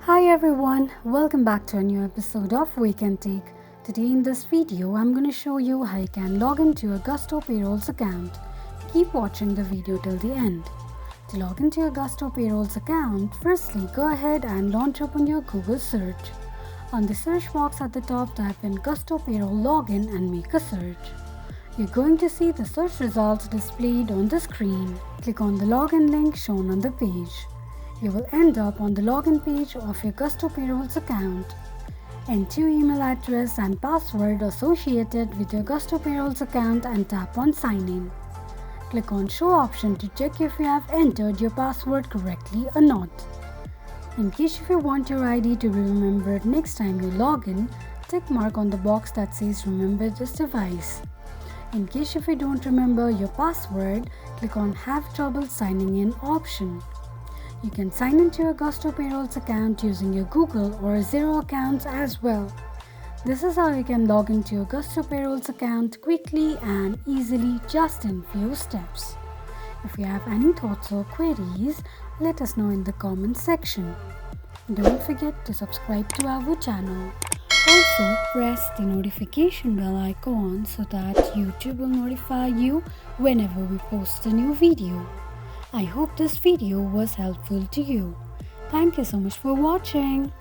Hi everyone, welcome back to a new episode of Wake&Tech. Today in this video, I'm going to show you how you can log into your Gusto Payroll's account. Keep watching the video till the end. To log into your Gusto Payroll's account, firstly go ahead and launch open your Google search. On the search box at the top, type in Gusto Payroll login and make a search. You're going to see the search results displayed on the screen. Click on the login link shown on the page. You will end up on the login page of your Gusto Payroll's account. Enter your email address and password associated with your Gusto Payroll's account and tap on Sign In. Click on Show option to check if you have entered your password correctly or not. In case if you want your ID to be remembered next time you log in, tick mark on the box that says Remember this device. In case if you don't remember your password, click on Have Trouble Signing In option. You can sign into your Gusto Payroll's account using your Google or Xero accounts as well. This is how you can log into your Gusto Payroll's account quickly and easily just in few steps. If you have any thoughts or queries, let us know in the comments section. Don't forget to subscribe to our channel. Also, press the notification bell icon so that YouTube will notify you whenever we post a new video. I hope this video was helpful to you. Thank you so much for watching.